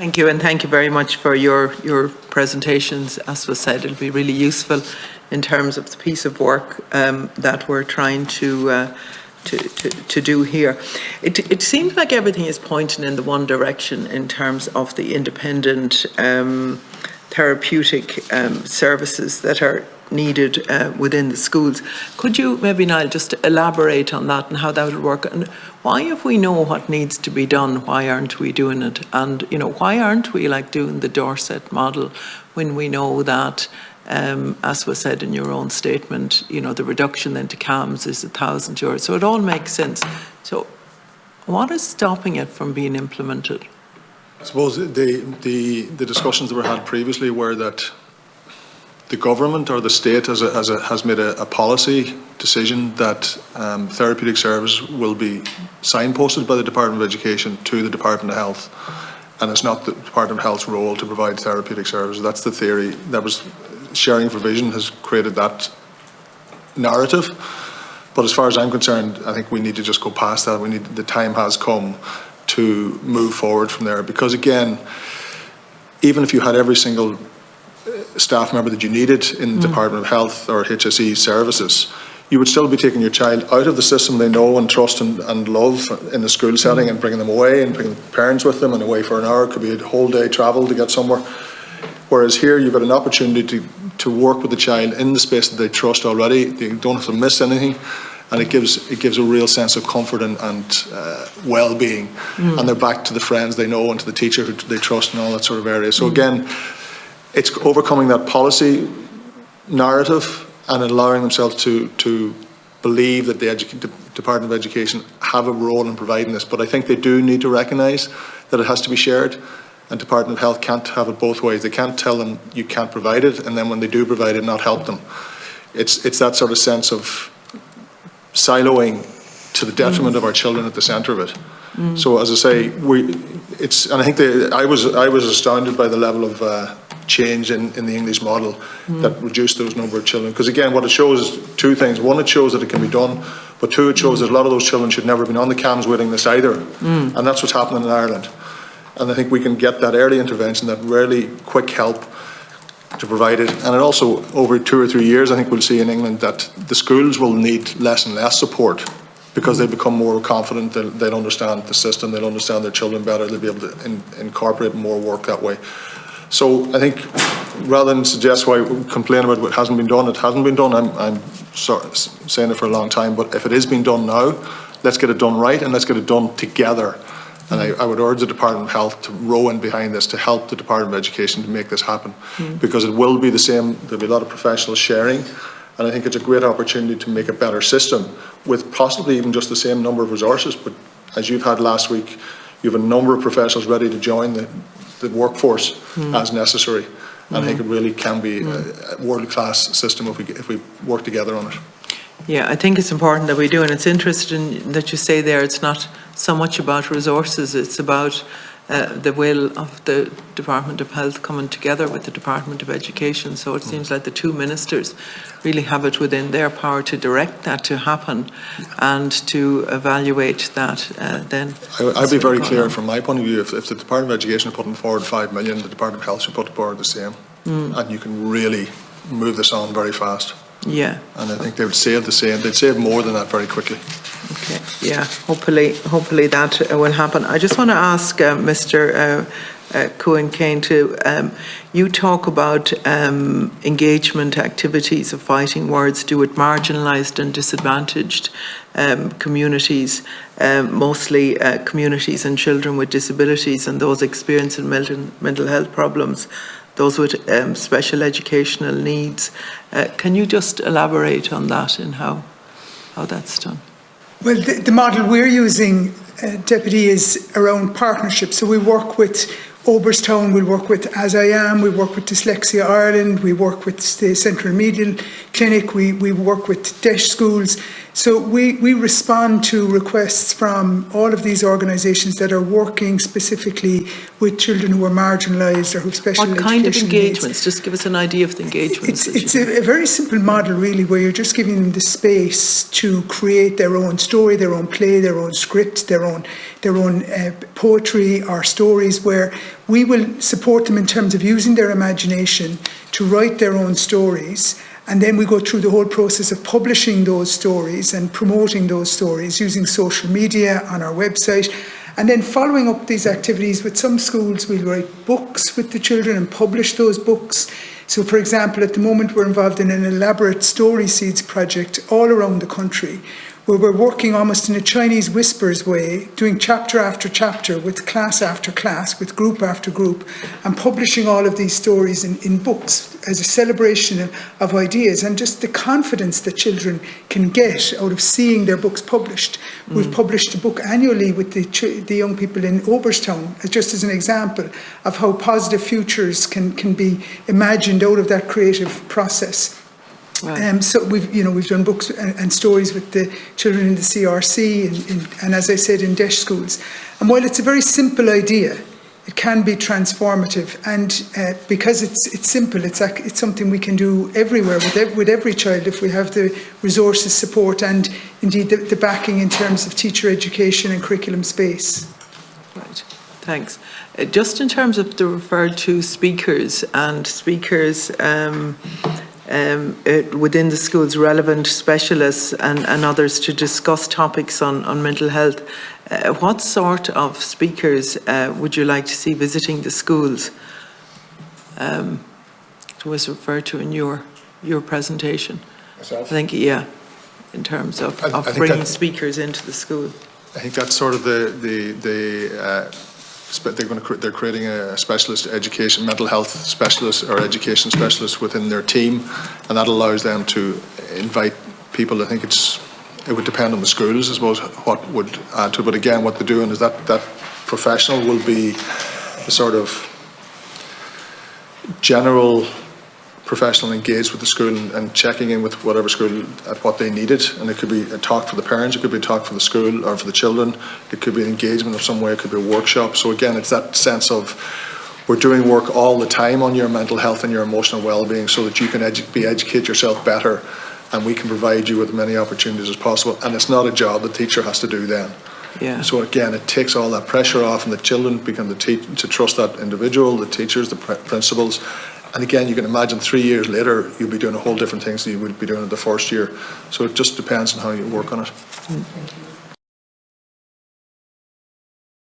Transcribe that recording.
Thank you, and thank you very much for your presentations. As was said, it'll be really useful in terms of the piece of work that we're trying to do here. It seems like everything is pointing in the one direction in terms of the independent therapeutic services that are needed within the schools. Could you maybe, Niall, just elaborate on that and how that would work? And why, if we know what needs to be done, why aren't we doing it? And, you know, why aren't we like doing the Dorset model when we know that, as was said in your own statement, you know, the reduction into CAMS is €1,000. So it all makes sense. So what is stopping it from being implemented? I suppose the discussions that were had previously were that the government or the state has made a policy decision that therapeutic service will be signposted by the Department of Education to the Department of Health, and it's not the Department of Health's role to provide therapeutic services. That's the theory. That was Sharing for Vision has created that narrative. But as far as I'm concerned, I think we need to just go past that. The time has come to move forward from there, because again, even if you had every single staff member that you needed in the Department of Health or HSE services, you would still be taking your child out of the system they know and trust and love in the school setting and bringing them away and bringing parents with them and away for an hour. It could be a whole day travel to get somewhere. Whereas here you've got an opportunity to work with the child in the space that they trust already. They don't have to miss anything, and it gives a real sense of comfort and well-being. And they're back to the friends they know and to the teacher who they trust and all that sort of area. So again, it's overcoming that policy narrative and allowing themselves to believe that the Department of Education have a role in providing this. But I think they do need to recognise that it has to be shared, and Department of Health can't have it both ways. They can't tell them you can't provide it, and then when they do provide it, not help them. It's that sort of sense of siloing to the detriment of our children at the centre of it. So as I say, and I think I was astounded by the level of change in the English model that reduced those number of children. Because again, what it shows is two things. One, it shows that it can be done, but two, it shows that a lot of those children should never have been on the CAMS waiting list either. And that's what's happening in Ireland. And I think we can get that early intervention, that really quick help to provide it. And it also, over 2 or 3 years, I think we'll see in England that the schools will need less and less support, because they become more confident, they'll understand the system, they'll understand their children better, they'll be able to incorporate more work that way. So I think, rather than suggest why we complain about what hasn't been done, it hasn't been done. I'm saying it for a long time, but if it is being done now, let's get it done right, and let's get it done together. And I would urge the Department of Health to row in behind this, to help the Department of Education to make this happen, because it will be the same. There'll be a lot of professionals sharing, and I think it's a great opportunity to make a better system with possibly even just the same number of resources. But as you've had last week, you have a number of professionals ready to join the workforce as necessary. And I think it really can be a world-class system if we work together on it. Yeah, I think it's important that we do, and it's interesting that you say there it's not so much about resources, it's about the will of the Department of Health coming together with the Department of Education. So it seems like the two ministers really have it within their power to direct that to happen and to evaluate that then. I'd be very clear from my point of view, if the Department of Education are putting forward 5 million, the Department of Health should put forward the same. And you can really move this on very fast. Yeah. And I think they would save the same. They'd save more than that very quickly. Okay. Yeah. Hopefully that will happen. I just want to ask Mr. Cohen-Kane to you talk about engagement activities of fighting words do with marginalised and disadvantaged communities, mostly communities and children with disabilities and those experiencing mental health problems, those with special educational needs. Can you just elaborate on that and how that's done? Well, the model we're using, Deputy, is around partnerships. So we work with Oberstown, we work with As I Am, we work with Dyslexia Ireland, we work with the Central Medial Clinic, we work with DESH schools. So we respond to requests from all of these organisations that are working specifically with children who are marginalised or who have special What kind of education needs. engagements? Just give us an idea of the engagements. It's a very simple model, really, where you're just giving them the space to create their own story, their own play, their own script, their own poetry or stories, where we will support them in terms of using their imagination to write their own stories. And then we go through the whole process of publishing those stories and promoting those stories using social media on our website. And then following up these activities with some schools, we'll write books with the children and publish those books. So, for example, at the moment we're involved in an elaborate story seeds project all around the country, where we're working almost in a Chinese whispers way, doing chapter after chapter with class after class, with group after group, and publishing all of these stories in books as a celebration of ideas and just the confidence that children can get out of seeing their books published. We've published a book annually with the young people in Oireachtas, just as an example of how positive futures can be imagined out of that creative process. Right. So we've done books and stories with the children in the CRC and as I said, in DESH schools. And while it's a very simple idea, it can be transformative. And because it's simple, it's something we can do everywhere with every child if we have the resources, support, and indeed the backing in terms of teacher education and curriculum space. Right. Thanks. Just in terms of the referred to speakers and speakers. Within the schools, relevant specialists and others to discuss topics on mental health. What sort of speakers would you like to see visiting the schools? It was referred to in your presentation. Myself? I think, yeah, in terms of bringing speakers into the school. I think that's sort of they're creating a specialist education, mental health specialist or education specialist within their team, and that allows them to invite people. I think it would depend on the schools, I suppose, what would add to it. But again, what they're doing is that professional will be the sort of general professional engaged with the school and checking in with whatever school at what they needed. And it could be a talk for the parents, it could be a talk for the school or for the children, it could be an engagement of some way, it could be a workshop. So again, it's that sense of we're doing work all the time on your mental health and your emotional well-being so that you can educate yourself better, and we can provide you with as many opportunities as possible. And it's not a job the teacher has to do then. Yeah. So again, it takes all that pressure off, and the children begin to trust that individual, the teachers, the principals. And again, you can imagine 3 years later, you'll be doing a whole different things than you would be doing in the first year. So it just depends on how you work on it.